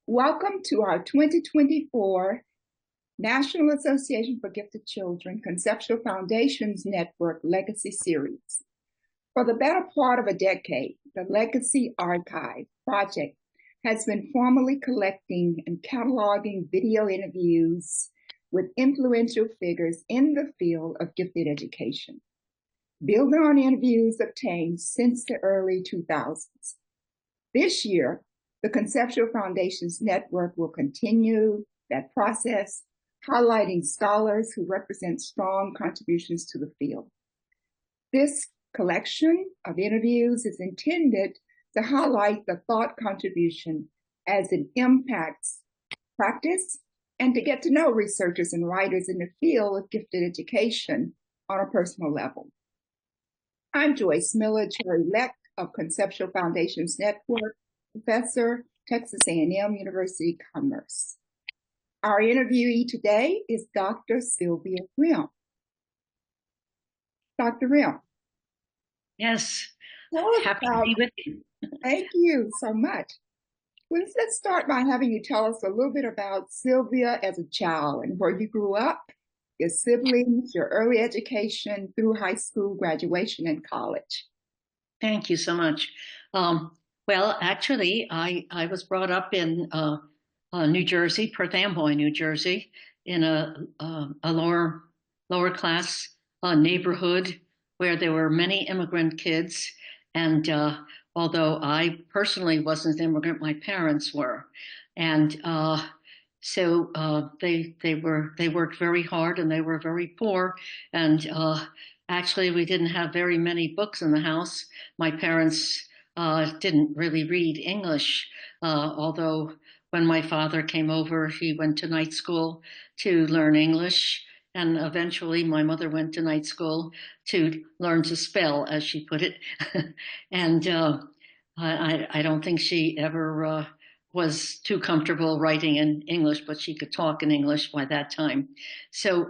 Welcome to our 2024 National Association for Gifted Children Conceptual Foundations Network Legacy Series. For the better part of a decade, the Legacy Archive project has been formally collecting and cataloging video interviews with influential figures in the field of gifted education, building on interviews obtained since the early 2000s. This year, the Conceptual Foundations Network will continue that process, highlighting scholars who represent strong contributions to the field. This collection of interviews is intended to highlight the thought contribution as it impacts practice and to get to know researchers and writers in the field of gifted education on a personal level. I'm Joyce Miller, Chair-elect of Conceptual Foundations Network, Professor, Texas A&M University Commerce. Our interviewee today is Dr. Sylvia Rimm. Dr. Rimm. Yes, Happy to be with you. Thank you so much. Well, let's start by having you tell us a little bit about Sylvia as a child and where you grew up, your siblings, your early education through high school, graduation, and college. Thank you so much. Well, actually, I was brought up in New Jersey, Perth Amboy, New Jersey, in a lower class neighborhood where there were many immigrant kids. And although I personally wasn't an immigrant, my parents were, and so they worked very hard and they were very poor. And actually, we didn't have very many books in the house. My parents didn't really read English, although when my father came over, he went to night school to learn English. And eventually my mother went to night school to learn to spell, as she put it. And I don't think she ever was too comfortable writing in English, but she could talk in English by that time. So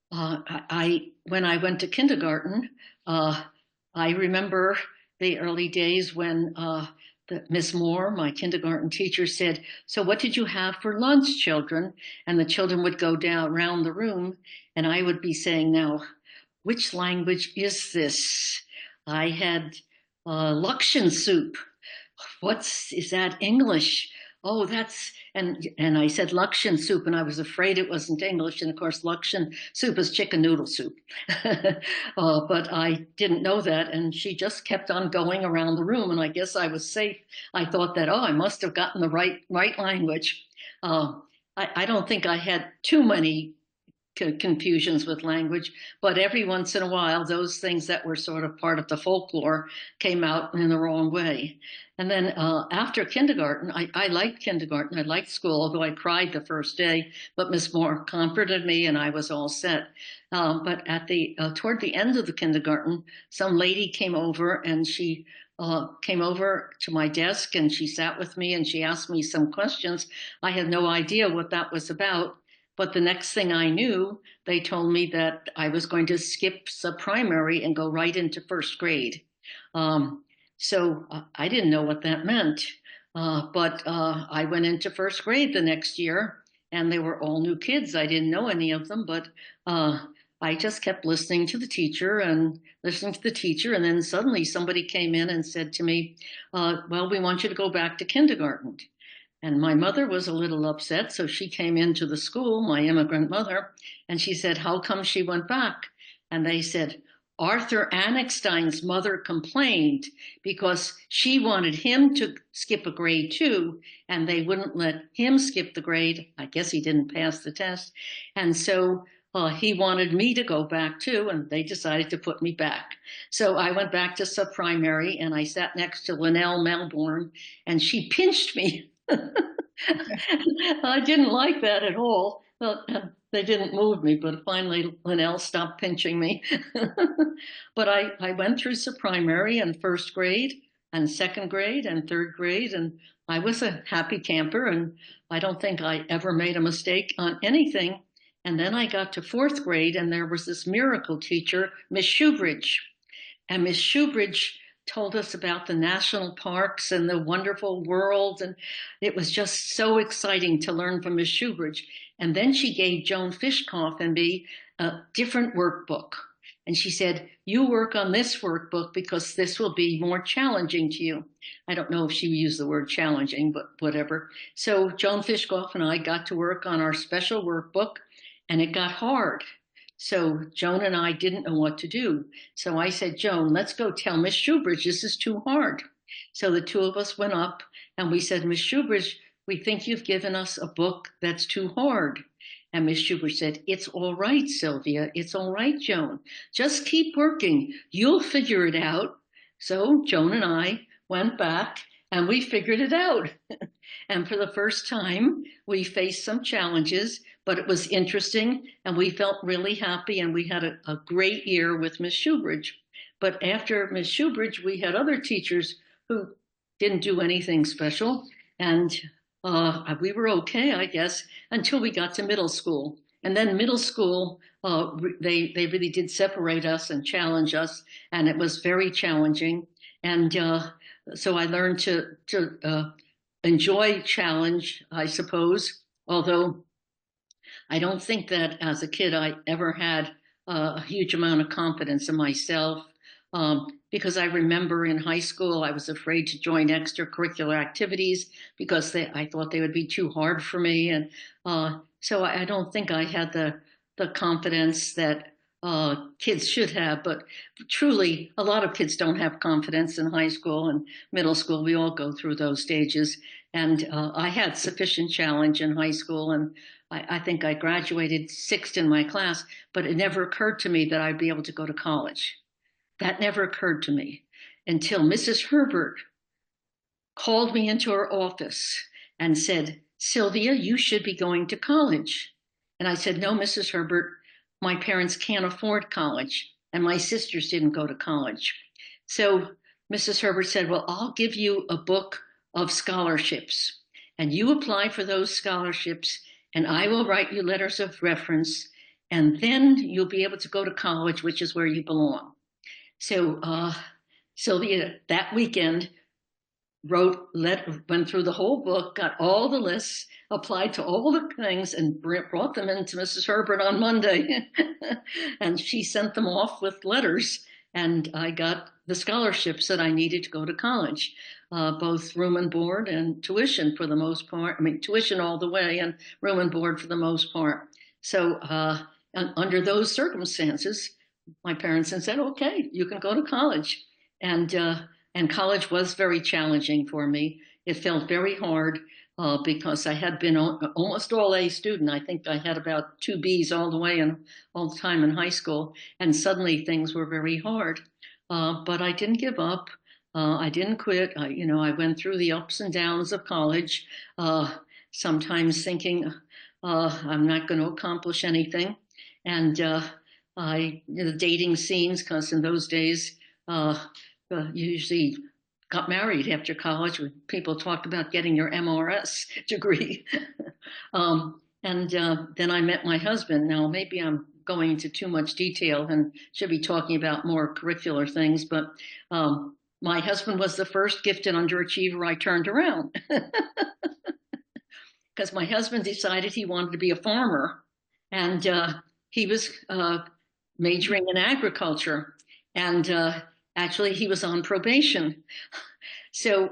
when I went to kindergarten, I remember the early days when Miss Moore, my kindergarten teacher, said, "So what did you have for lunch, children?" And the children would go down around the room, and I would be saying, "Now, which language is this?" I had Luxian soup. Is that English? Oh, and I said Luxian soup, and I was afraid it wasn't English. And of course, Luxian soup is chicken noodle soup. But I didn't know that. And she just kept on going around the room. And I guess I was safe. I thought that, I must have gotten the right language. I don't think I had too many confusions with language, but every once in a while, those things that were sort of part of the folklore came out in the wrong way. And then after kindergarten, I liked kindergarten. I liked school, although I cried the first day, but Miss Moore comforted me and I was all set. But at toward the end of the kindergarten, some lady came over and she came over to my desk and she sat with me and she asked me some questions. I had no idea what that was about. But the next thing I knew, they told me that I was going to skip sub-primary and go right into first grade. So I didn't know what that meant. But I went into first grade the next year, and they were all new kids. I didn't know any of them, but I just kept listening to the teacher. And then suddenly somebody came in and said to me, "Well, we want you to go back to kindergarten." And my mother was a little upset, so she came into the school, my immigrant mother, and she said, "How come she went back?" And they said, "Arthur Annickstein's mother complained because she wanted him to skip a grade too, and they wouldn't let him skip the grade. I guess he didn't pass the test. And so he wanted me to go back too, and they decided to put me back. So I went back to sub-primary, and I sat next to Linnell Melbourne, and she pinched me. I didn't like that at all. They didn't move me, but finally Linnell stopped pinching me. But I went through sub-primary and first grade and second grade and third grade, and I was a happy camper, and I don't think I ever made a mistake on anything. And then I got to fourth grade, and there was this miracle teacher, Miss Shoebridge. And Miss Shoebridge told us about the national parks and the wonderful world. And it was just so exciting to learn from Miss Shoebridge. And then she gave Joan Fishkoff and me a different workbook. And she said, you work on this workbook because this will be more challenging to you. I don't know if she used the word challenging, but whatever. So Joan Fishkoff and I got to work on our special workbook, and it got hard. So Joan and I didn't know what to do. So I said, Joan, let's go tell Miss Shoebridge this is too hard. So the two of us went up and we said, Miss Shoebridge, we think you've given us a book that's too hard. And Miss Shoebridge said, it's all right, Sylvia. It's all right, Joan. Just keep working. You'll figure it out. So Joan and I went back and we figured it out. And for the first time, we faced some challenges, but it was interesting and we felt really happy and we had a great year with Miss Shoebridge. But after Miss Shoebridge, we had other teachers who didn't do anything special. And we were okay, I guess, until we got to middle school. And then middle school, they really did separate us and challenge us, and it was very challenging. And so I learned to enjoy challenge, I suppose, although I don't think that as a kid I ever had a huge amount of confidence in myself. Because I remember in high school, I was afraid to join extracurricular activities because I thought they would be too hard for me. And so I don't think I had the confidence that kids should have. But truly, a lot of kids don't have confidence in high school and middle school. We all go through those stages. And I had sufficient challenge in high school. And I think I graduated sixth in my class, but it never occurred to me that I'd be able to go to college. That never occurred to me until Mrs. Herbert called me into her office and said, Sylvia, you should be going to college. And I said, no, Mrs. Herbert, my parents can't afford college, and my sisters didn't go to college. So Mrs. Herbert said, well, I'll give you a book of scholarships, and you apply for those scholarships, and I will write you letters of reference, and then you'll be able to go to college, which is where you belong. So Sylvia, that weekend, went through the whole book, got all the lists, applied to all the things, and brought them into Mrs. Herbert on Monday. And she sent them off with letters, and I got the scholarships that I needed to go to college, both room and board and tuition for the most part. I mean, tuition all the way and room and board for the most part. So under those circumstances, my parents said, okay, you can go to college. And college was very challenging for me. It felt very hard because I had been almost all A student. I think I had about 2 Bs all the way and all the time in high school. And suddenly things were very hard. But I didn't give up. I didn't quit. I went through the ups and downs of college, sometimes thinking I'm not going to accomplish anything. And the dating scenes, because in those days, you usually got married after college when people talked about getting your MRS degree. And then I met my husband. Now, maybe I'm going into too much detail and should be talking about more curricular things, but my husband was the first gifted underachiever I turned around. Because my husband decided he wanted to be a farmer, and he was majoring in agriculture, and actually he was on probation. So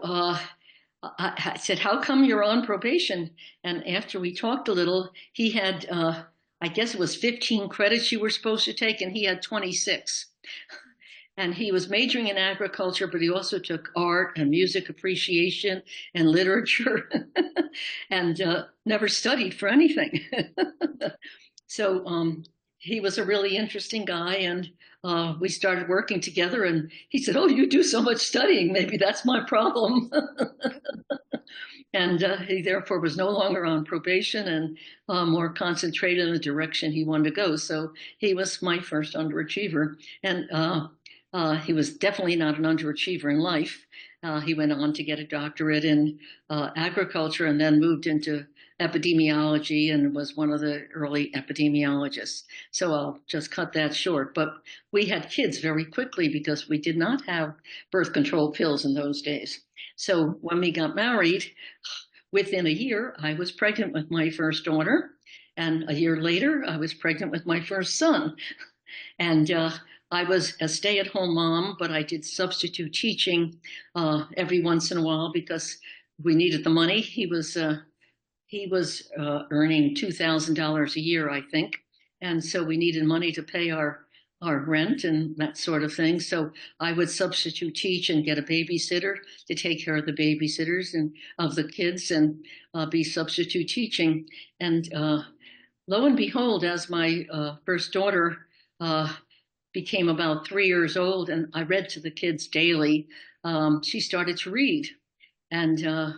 I said, how come you're on probation? And after we talked a little, he had, I guess it was 15 credits you were supposed to take, and he had 26. And he was majoring in agriculture, but he also took art and music appreciation and literature and never studied for anything. So he was a really interesting guy, and we started working together, and he said, oh, you do so much studying, maybe that's my problem. And he therefore was no longer on probation and more concentrated in the direction he wanted to go. So he was my first underachiever. And he was definitely not an underachiever in life. He went on to get a doctorate in agriculture and then moved into epidemiology and was one of the early epidemiologists. So I'll just cut that short. But we had kids very quickly because we did not have birth control pills in those days. So when we got married, within a year, I was pregnant with my first daughter. And a year later, I was pregnant with my first son. And I was a stay-at-home mom, but I did substitute teaching every once in a while because we needed the money. He was earning $2,000 a year, I think, and so we needed money to pay our rent and that sort of thing. So I would substitute teach and get a babysitter to take care of the babysitters and of the kids and be substitute teaching. And lo and behold, as my first daughter became about 3 years old and I read to the kids daily, she started to read. And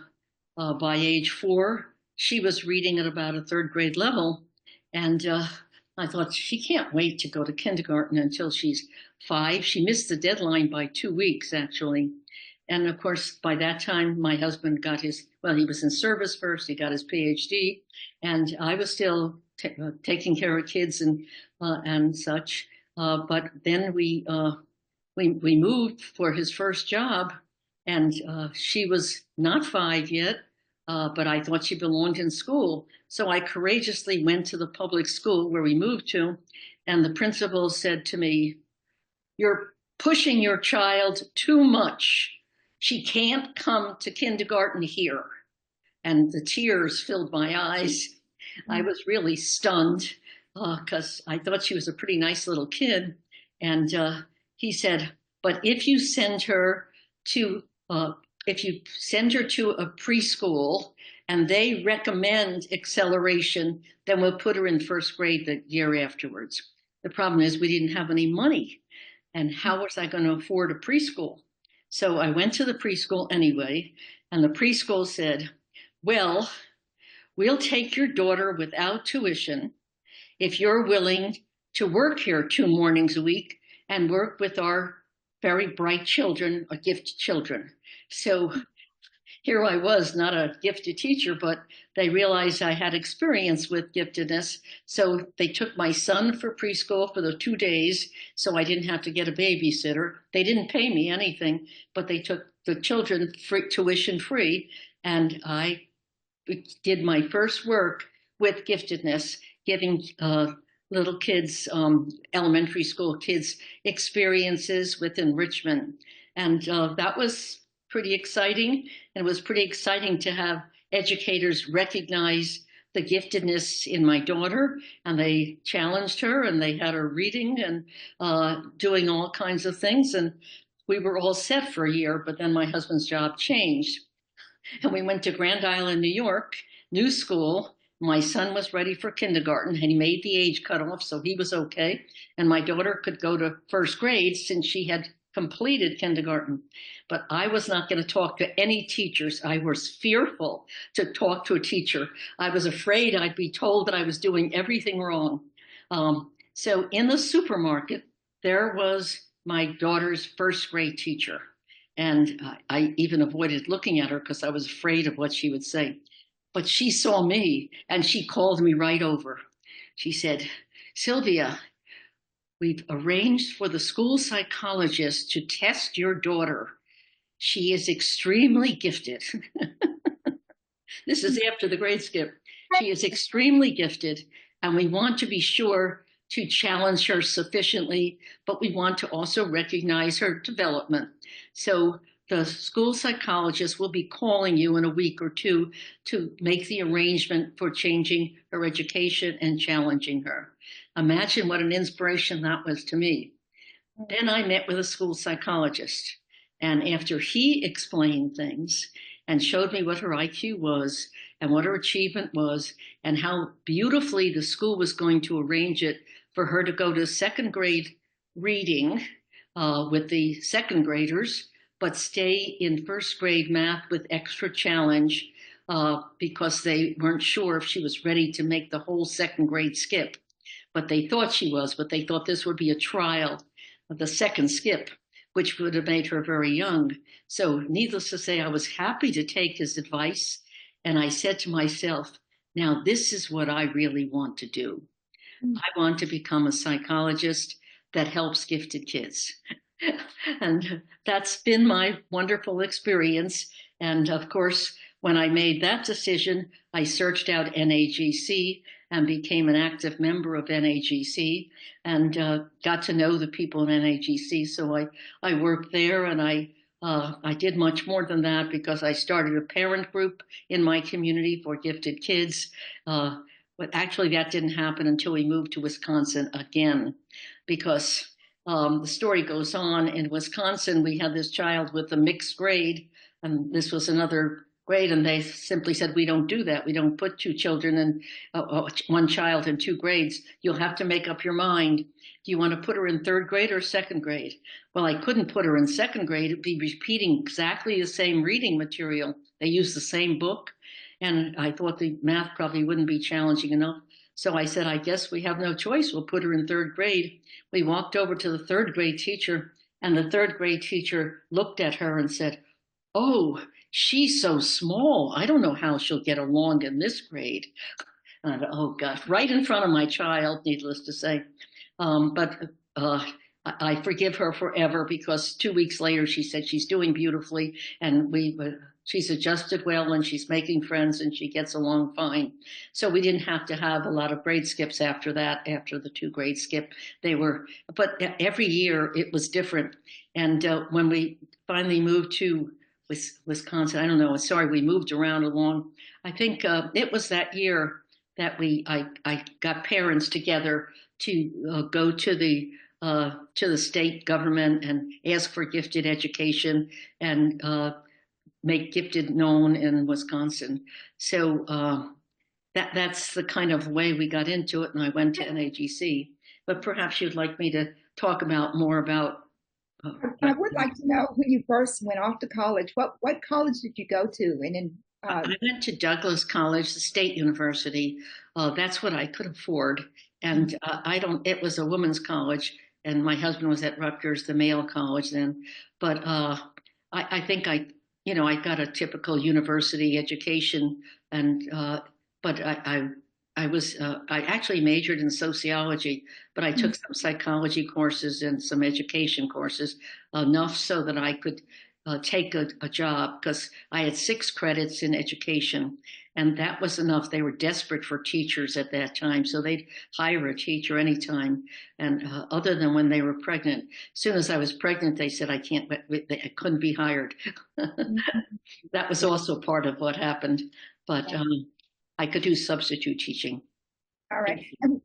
by age 4, she was reading at about a 3rd grade level. And I thought, she can't wait to go to kindergarten until she's 5. She missed the deadline by 2 weeks, actually. And of course, by that time, my husband got his, well, he was in service first, he got his PhD, and I was still taking care of kids and such. But then we moved for his first job, and she was not 5 yet, but I thought she belonged in school. So I courageously went to the public school where we moved to, and the principal said to me, "You're pushing your child too much. She can't come to kindergarten here." And the tears filled my eyes. I was really stunned because I thought she was a pretty nice little kid. And he said, "But if you send her to a preschool and they recommend acceleration, then we'll put her in 1st grade the year afterwards." The problem is we didn't have any money. And how was I going to afford a preschool? So I went to the preschool anyway, and the preschool said, "Well, we'll take your daughter without tuition if you're willing to work here 2 mornings a week and work with our very bright children, or gifted children." So here I was, not a gifted teacher, but they realized I had experience with giftedness. So they took my son for preschool for the 2 days, so I didn't have to get a babysitter. They didn't pay me anything, but they took the children tuition free, and I did my first work with giftedness, giving little kids, elementary school kids, experiences with enrichment. And that was pretty exciting. And it was pretty exciting to have educators recognize the giftedness in my daughter, and they challenged her, and they had her reading and doing all kinds of things. And we were all set for a year, but then my husband's job changed. And we went to Grand Island, New York, new school. My son was ready for kindergarten, and he made the age cutoff, so he was okay. And my daughter could go to 1st grade since she had completed kindergarten. But I was not going to talk to any teachers. I was fearful to talk to a teacher. I was afraid I'd be told that I was doing everything wrong. So in the supermarket, there was my daughter's 1st grade teacher. And I even avoided looking at her because I was afraid of what she would say. But she saw me, and she called me right over. She said, "Sylvia, we've arranged for the school psychologist to test your daughter. She is extremely gifted." This is after the grade skip. "She is extremely gifted, and we want to be sure to challenge her sufficiently, but we want to also recognize her development. So the school psychologist will be calling you in a week or 2 to make the arrangement for changing her education and challenging her." Imagine what an inspiration that was to me. Then I met with a school psychologist, and after he explained things and showed me what her IQ was and what her achievement was and how beautifully the school was going to arrange it for her to go to 2nd grade reading with the 2nd graders, but stay in 1st grade math with extra challenge because they weren't sure if she was ready to make the whole 2nd grade skip. But they thought she was, but they thought this would be a trial of the 2nd skip, which would have made her very young. So needless to say, I was happy to take his advice. And I said to myself, now this is what I really want to do. Mm. I want to become a psychologist that helps gifted kids. And that's been my wonderful experience. And of course, when I made that decision, I searched out NAGC and became an active member of NAGC and got to know the people in NAGC. So I worked there, and I did much more than that because I started a parent group in my community for gifted kids. But actually, that didn't happen until we moved to Wisconsin again, because the story goes on. In Wisconsin, we had this child with a mixed grade, and this was another grade, and they simply said, we don't do that. We don't put two children and one child in two grades. You'll have to make up your mind. Do you want to put her in third grade or second grade? Well, I couldn't put her in second grade. It'd be repeating exactly the same reading material. They use the same book. And I thought the math probably wouldn't be challenging enough. So I said, I guess we have no choice. We'll put her in third grade. We walked over to the third grade teacher, and the third grade teacher looked at her and said, oh, she's so small. I don't know how she'll get along in this grade. And I thought, oh, gosh, right in front of my child, needless to say. But I forgive her forever, because 2 weeks later she said she's doing beautifully, and she's adjusted well, and she's making friends, and she gets along fine. So we didn't have to have a lot of grade skips after that, after the 2 grade skip. But every year it was different. And when we finally moved to Wisconsin, I don't know, sorry, we moved around along. I think it was that year that I got parents together to go to the state government and ask for gifted education and make gifted known in Wisconsin. So that's the kind of way we got into it, and I went to NAGC. But perhaps you'd like me to talk about more about. I would like to know when you first went off to college. What college did you go to? And then I went to Douglas College, the state university. That's what I could afford. And it was a women's college, and my husband was at Rutgers, the male college then. But I think I got a typical university education, and but I actually majored in sociology, but I took some psychology courses and some education courses, enough so that I could take a job, because I had 6 credits in education, and that was enough. They were desperate for teachers at that time, so they'd hire a teacher anytime. And other than when they were pregnant, as soon as I was pregnant, they said I couldn't be hired. That was also part of what happened, but I could do substitute teaching. all right.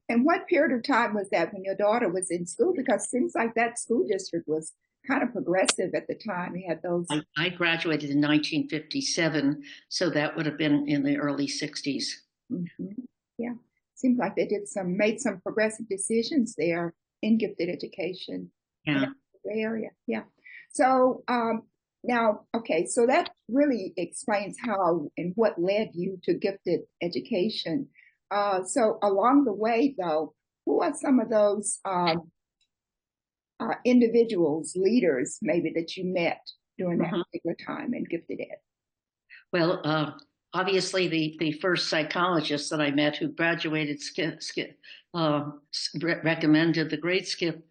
And what period of time was that when your daughter was in school? Because it seems like that school district was kind of progressive at the time. We had those. I graduated in 1957, so that would have been in the early 60s. Mm-hmm. Yeah, seems like they made some progressive decisions there in gifted education. Yeah. In the area. Yeah. So now, okay, so that really explains how and what led you to gifted education. So along the way, though, who are some of those individuals, leaders, maybe that you met during that particular time in gifted ed? Well, obviously, the first psychologist that I met who graduated recommended the grade skip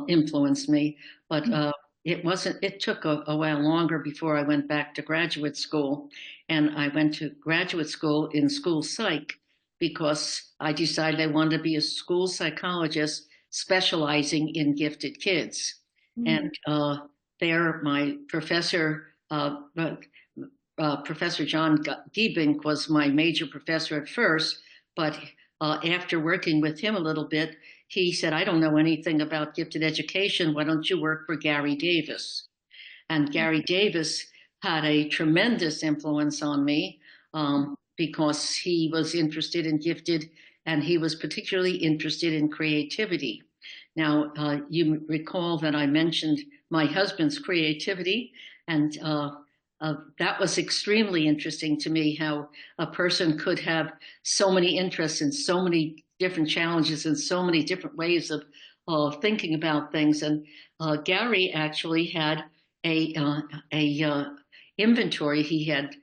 influenced me, but it took a while longer before I went back to graduate school. And I went to graduate school in school psych because I decided I wanted to be a school psychologist specializing in gifted kids. And there, my professor, Professor John Giebink, was my major professor at first, but after working with him a little bit, he said, I don't know anything about gifted education. Why don't you work for Gary Davis? And Gary Davis had a tremendous influence on me because he was interested in gifted, and he was particularly interested in creativity. Now, you recall that I mentioned my husband's creativity, and that was extremely interesting to me, how a person could have so many interests and so many different challenges and so many different ways of thinking about things. And Gary actually had a inventory he had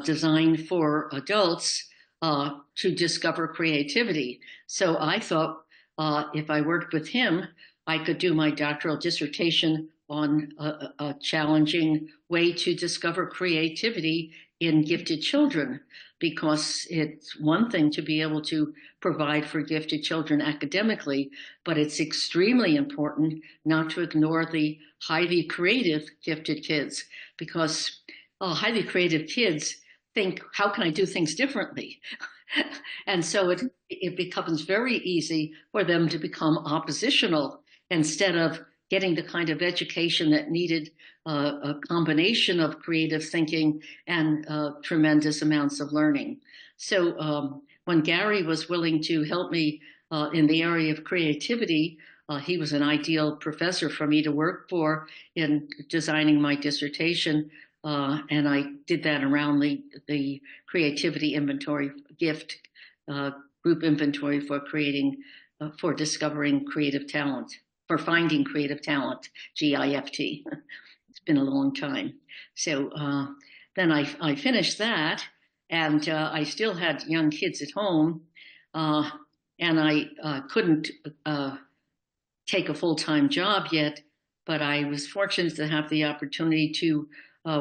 designed for adults to discover creativity. So I thought if I worked with him, I could do my doctoral dissertation on a challenging way to discover creativity in gifted children, because it's one thing to be able to provide for gifted children academically, but it's extremely important not to ignore the highly creative gifted kids, because highly creative kids think, how can I do things differently? And so it becomes very easy for them to become oppositional instead of getting the kind of education that needed a combination of creative thinking and tremendous amounts of learning. So when Gary was willing to help me in the area of creativity, he was an ideal professor for me to work for in designing my dissertation. And I did that around the creativity inventory gift group inventory for for discovering creative talent, for finding creative talent, GIFT. It's been a long time. So then I finished that, and I still had young kids at home, and I couldn't take a full-time job yet, but I was fortunate to have the opportunity to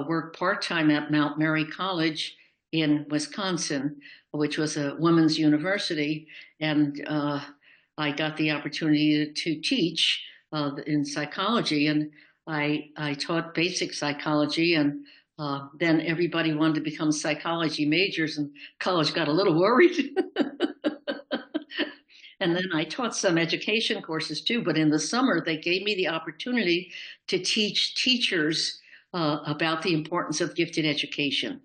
work part-time at Mount Mary College in Wisconsin, which was a women's university, and I got the opportunity to teach in psychology, and I taught basic psychology, and then everybody wanted to become psychology majors, and college got a little worried. And then I taught some education courses too, but in the summer, they gave me the opportunity to teach teachers about the importance of gifted education.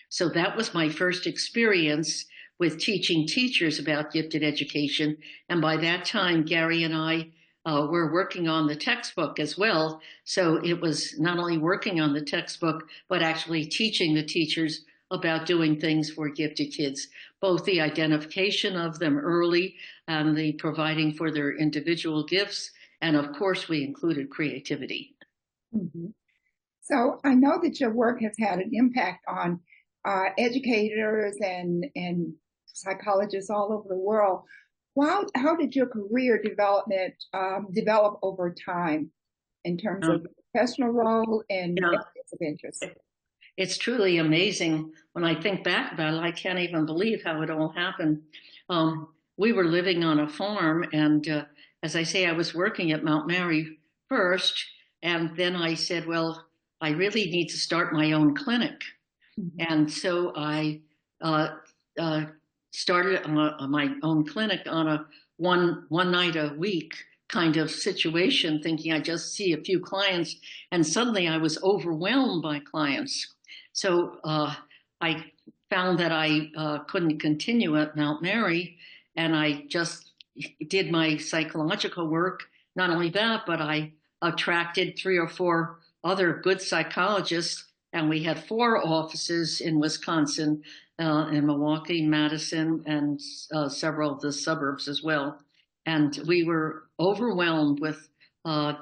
So that was my first experience with teaching teachers about gifted education. And by that time, Gary and I were working on the textbook as well. So it was not only working on the textbook, but actually teaching the teachers about doing things for gifted kids, both the identification of them early and the providing for their individual gifts. And of course, we included creativity. Mm-hmm. So I know that your work has had an impact on educators and psychologists all over the world. How did your career develop over time in terms of professional role and areas of interest? It's truly amazing. When I think back about it, I can't even believe how it all happened. We were living on a farm, and as I say, I was working at Mount Mary first, and then I said, well, I really need to start my own clinic. Mm-hmm. And so I started my own clinic on a one night a week kind of situation, thinking I just see a few clients, and suddenly I was overwhelmed by clients. So I found that I couldn't continue at Mount Mary, and I just did my psychological work. Not only that, but I attracted 3 or 4 other good psychologists, and we had 4 offices in Wisconsin, in Milwaukee, Madison, and several of the suburbs as well. And we were overwhelmed with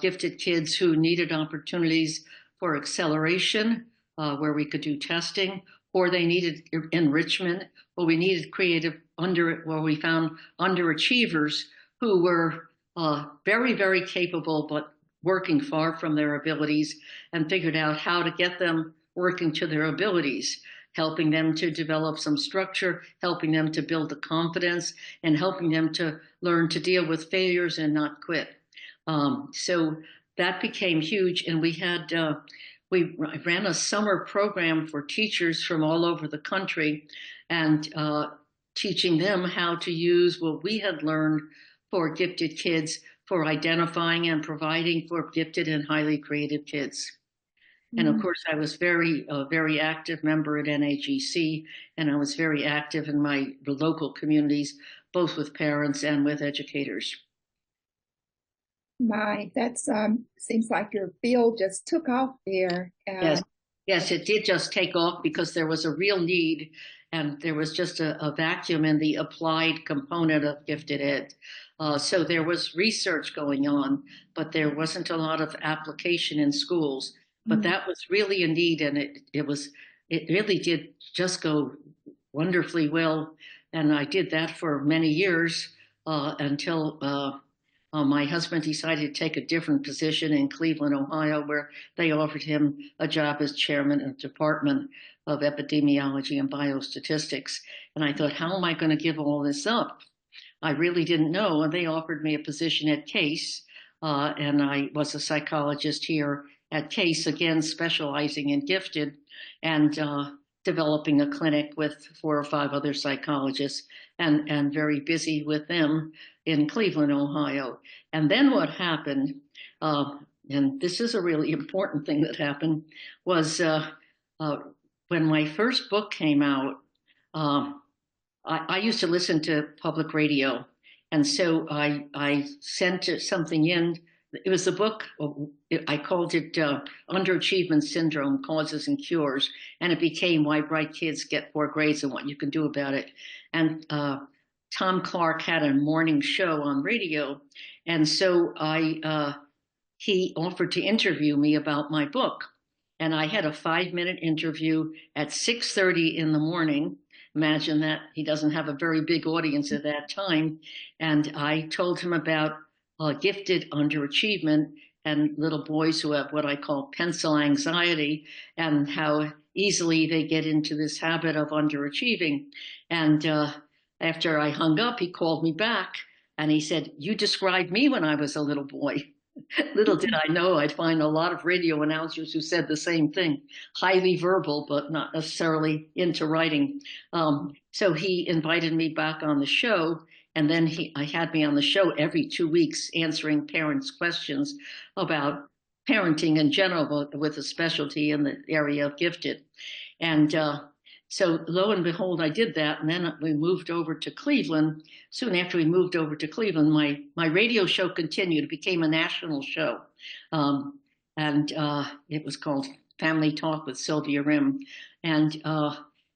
gifted kids who needed opportunities for acceleration, where we could do testing, or they needed enrichment, or we needed where we found underachievers who were very, very capable, but working far from their abilities, and figured out how to get them working to their abilities, helping them to develop some structure, helping them to build the confidence, and helping them to learn to deal with failures and not quit. So that became huge, and we ran a summer program for teachers from all over the country, and teaching them how to use what we had learned for gifted kids, for identifying and providing for gifted and highly creative kids. And of course, I was a very active member at NAGC, and I was very active in the local communities, both with parents and with educators. That seems like your field just took off there. Yes, it did just take off because there was a real need, and there was just a vacuum in the applied component of gifted ed. So there was research going on, but there wasn't a lot of application in schools. But that was really a need, and it really did just go wonderfully well. and I did that for many years until my husband decided to take a different position in Cleveland, Ohio, where they offered him a job as chairman of the Department of Epidemiology and Biostatistics. And I thought, how am I going to give all this up? I really didn't know. And they offered me a position at Case, and I was a psychologist here at Case, again, specializing in gifted and developing a clinic with 4 or 5 other psychologists and very busy with them in Cleveland, Ohio. And then what happened, and this is a really important thing that happened, was when my first book came out, I used to listen to public radio. And so I sent something in. It was a book, I called it Underachievement Syndrome, Causes and Cures. And it became Why Bright Kids Get Poor Grades and What You Can Do About It. And Tom Clark had a morning show on radio. And so he offered to interview me about my book. And I had a 5-minute interview at 6:30 in the morning. Imagine that. He doesn't have a very big audience at that time. And I told him about gifted underachievement and little boys who have what I call pencil anxiety and how easily they get into this habit of underachieving. And after I hung up, he called me back and he said, "You described me when I was a little boy." Little did I know I'd find a lot of radio announcers who said the same thing, highly verbal, but not necessarily into writing. So he invited me back on the show, and then I had me on the show every 2 weeks answering parents' questions about parenting in general, with a specialty in the area of gifted. And so lo and behold, I did that, and then we moved over to Cleveland. Soon after we moved over to Cleveland, my radio show continued. It became a national show, and it was called Family Talk with Sylvia Rimm, and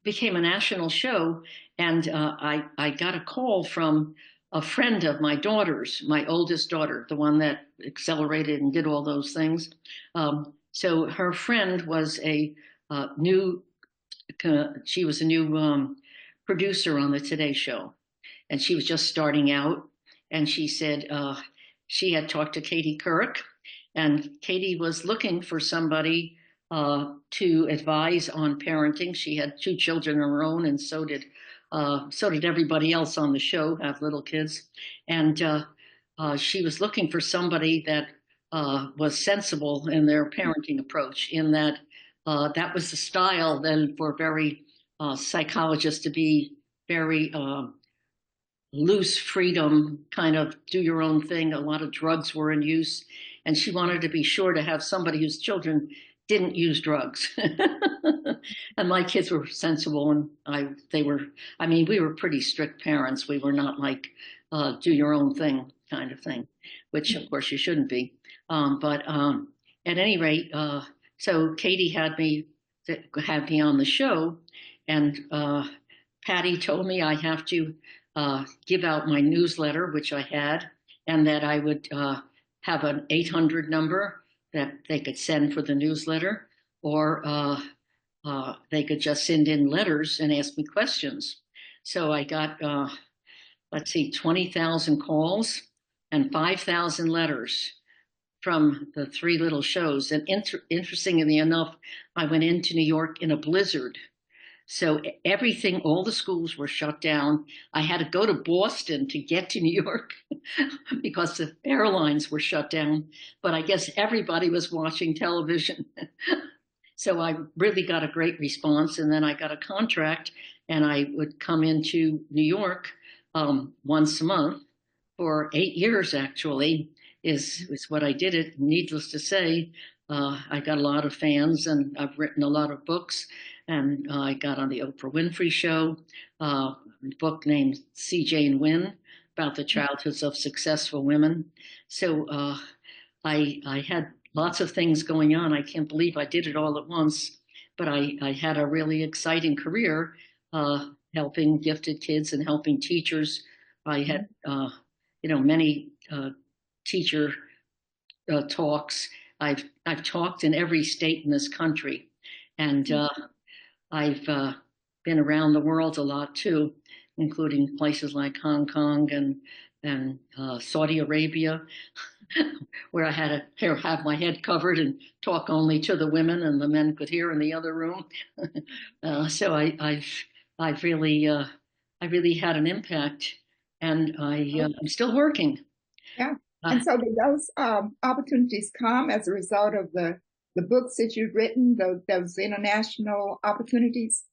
became a national show. And I got a call from a friend of my daughter's, my oldest daughter, the one that accelerated and did all those things. So her friend was she was a new producer on the Today Show, and she was just starting out. And she said she had talked to Katie Couric, and Katie was looking for somebody to advise on parenting. She had 2 children of her own, and so did everybody else on the show, have little kids. And she was looking for somebody that was sensible in their parenting approach, in that that was the style then for very psychologists to be very loose freedom, kind of do your own thing. A lot of drugs were in use, and she wanted to be sure to have somebody whose children didn't use drugs. And my kids were sensible, and we were pretty strict parents. We were not like do your own thing kind of thing, which of course you shouldn't be. But at any rate, so Katie had me on the show, and Patty told me I have to give out my newsletter, which I had, and that I would have an 800 number that they could send for the newsletter, or they could just send in letters and ask me questions. So I got, 20,000 calls and 5,000 letters from the 3 little shows. And interestingly enough, I went into New York in a blizzard. So everything, all the schools were shut down. I had to go to Boston to get to New York because the airlines were shut down. But I guess everybody was watching television. So I really got a great response. And then I got a contract, and I would come into New York once a month for 8 years, actually, is what I did it. Needless to say, I got a lot of fans, and I've written a lot of books. And I got on the Oprah Winfrey Show, a book named See Jane Win, about the childhoods of successful women. So I had lots of things going on. I can't believe I did it all at once, but I had a really exciting career helping gifted kids and helping teachers. I had, many teacher talks. I've talked in every state in this country, and I've been around the world a lot too. including places like Hong Kong and Saudi Arabia, where I had to have my head covered and talk only to the women, and the men could hear in the other room. So I've really I really had an impact, and I'm still working. Yeah. Uh, And so did those opportunities come as a result of the books that you've written, those international opportunities?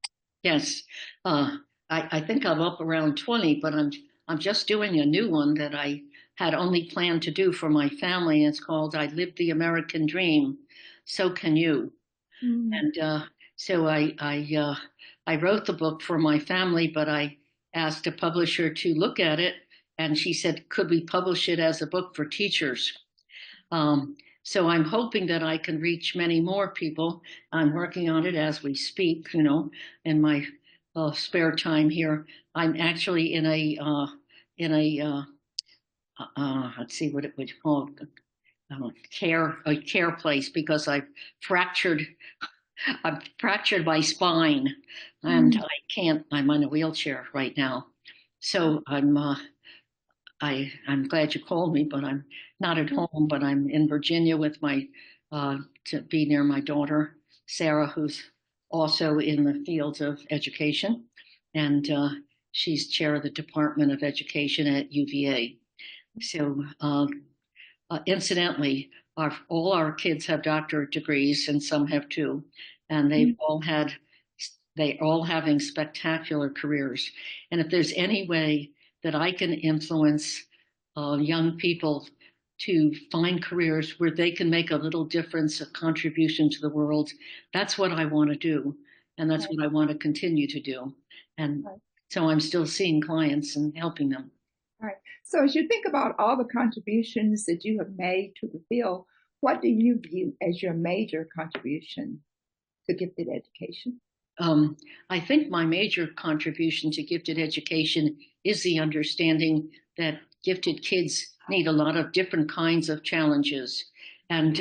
yes, I think I'm up around 20, but I'm just doing a new one that I had only planned to do for my family. It's called "I Lived the American Dream, So Can You." Mm. And so I wrote the book for my family, but I asked a publisher to look at it, and she said, "Could we publish it as a book for teachers?" So I'm hoping that I can reach many more people. I'm working on it as we speak, in my spare time here. I'm actually in a let's see what it would call a care place because fractured I've fractured my spine and Mm. I'm in a wheelchair right now. So I'm glad you called me, but I'm not at home, but I'm in Virginia with to be near my daughter, Sarah, who's also in the fields of education. And she's chair of the Department of Education at UVA. So, incidentally, all our kids have doctorate degrees and some have two, and they all having spectacular careers. And if there's any way that I can influence young people to find careers where they can make a little difference, a contribution to the world, that's what I want to do. And that's Right, what I want to continue to do. And right, so I'm still seeing clients and helping them. right. So as you think about all the contributions that you have made to the field, what do you view as your major contribution to gifted education? Um, I think my major contribution to gifted education is the understanding that gifted kids need a lot of different kinds of challenges, and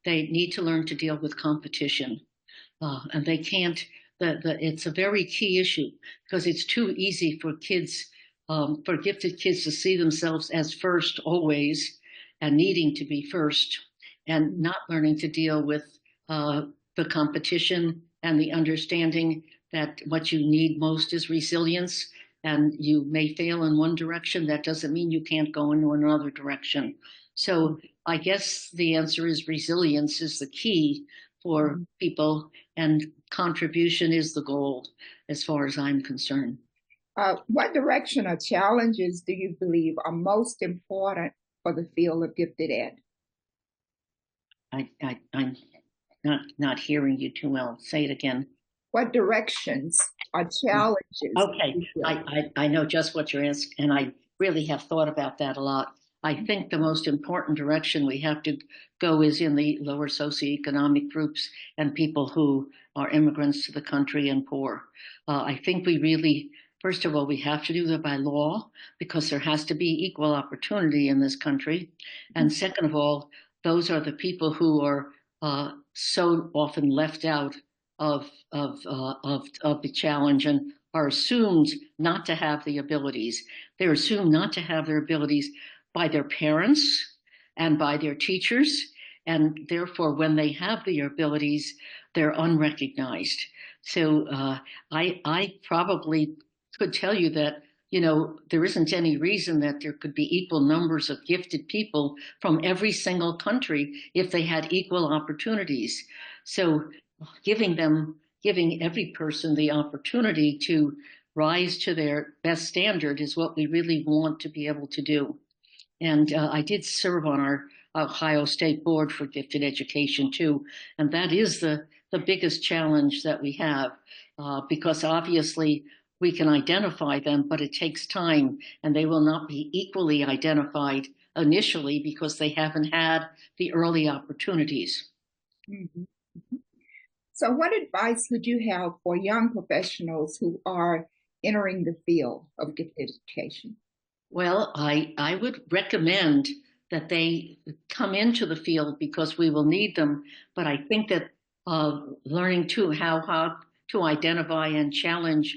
they need to learn to deal with competition. And they can't. It's a very key issue because it's too easy for for gifted kids to see themselves as first always, and needing to be first, and not learning to deal with uh, the competition and the understanding that what you need most is resilience. And you may fail in one direction. That doesn't mean you can't go into another direction. So I guess the answer is resilience is the key for Mhm. people, and contribution is the goal as far as I'm concerned. What direction or challenges do you believe are most important for the field of gifted ed? I'm not hearing you too well. Say it again. What directions or challenges do Okay, you feel? I know just what you're asking, and I really have thought about that a lot. I think the most important direction we have to go is in the lower socioeconomic groups and people who are immigrants to the country and poor. I think we really, first of all, we have to do that by law because there has to be equal opportunity in this country. And second of all, those are the people who are so often left out of the challenge and are assumed not to have the abilities. They're assumed not to have their abilities by their parents and by their teachers. And therefore, when they have the abilities, they're unrecognized. So I probably could tell you that, there isn't any reason that there could be equal numbers of gifted people from every single country if they had equal opportunities. So giving every person the opportunity to rise to their best standard is what we really want to be able to do. And I did serve on our Ohio State Board for Gifted Education too, and that is the biggest challenge that we have because obviously we can identify them, but it takes time, and they will not be equally identified initially because they haven't had the early opportunities. Mhm. So, what advice would you have for young professionals who are entering the field of gifted education? Well, I would recommend that they come into the field because we will need them. But I think that learning too how to identify and challenge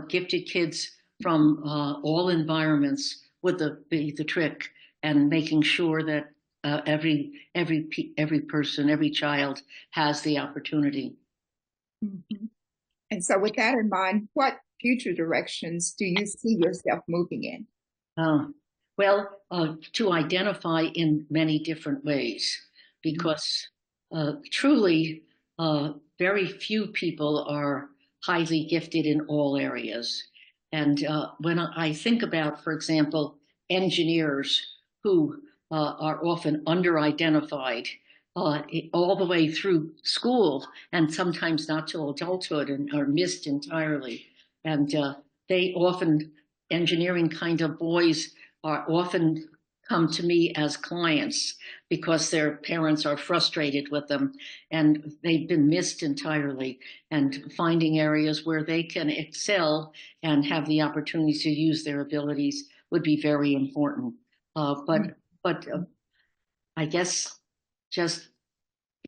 gifted kids from all environments would be the trick, and making sure that every person, every child has the opportunity. Mm-hmm. And so with that in mind, what future directions do you see yourself moving in? Uh, well, to identify in many different ways, Mm-hmm. because truly, very few people are highly gifted in all areas. And when I think about, for example, engineers who are often under-identified all the way through school and sometimes not till adulthood and are missed entirely. And they often engineering kind of boys are often come to me as clients because their parents are frustrated with them and they've been missed entirely, and finding areas where they can excel and have the opportunity to use their abilities would be very important. But I guess just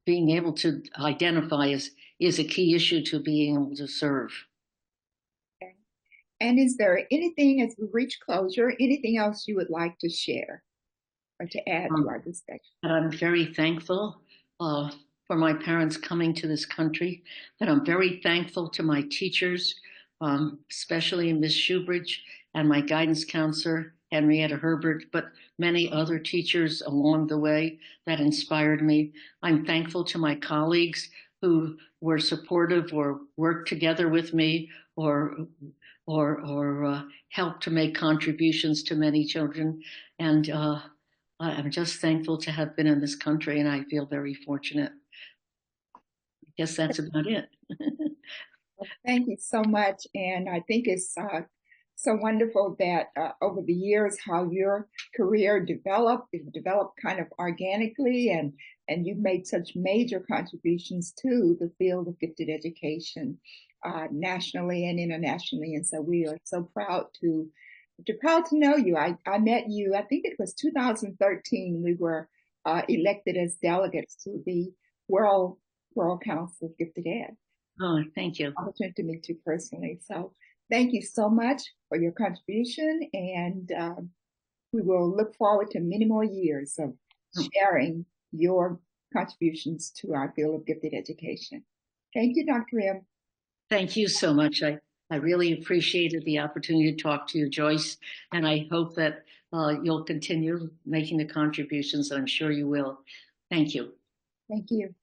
being able to identify is a key issue to being able to serve. And is there anything, as we reach closure, anything else you would like to share or to add to our discussion? And I'm very thankful uh, for my parents coming to this country. And I'm very thankful to my teachers, especially Miss Shoebridge and my guidance counselor, Henrietta Herbert, but many other teachers along the way that inspired me. I'm thankful to my colleagues who were supportive or worked together with me or helped to make contributions to many children. And I'm just thankful to have been in this country, and I feel very fortunate. I guess that's about it. Thank you so much. And I think it's so wonderful that over the years, how your career developed, it developed kind of organically, and you've made such major contributions to the field of gifted education nationally and internationally. And so we are so proud to know you. I met you, I think it was 2013. We were elected as delegates to the World Council of Gifted Ed. Oh, thank you. Opportunity to meet you personally. So thank you so much for your contribution, and we will look forward to many more years of sharing your contributions to our field of gifted education. Thank you, Dr. Rimm. Thank you so much. I really appreciated the opportunity to talk to you, Joyce, and I hope that you'll continue making the contributions that I'm sure you will. Thank you. Thank you.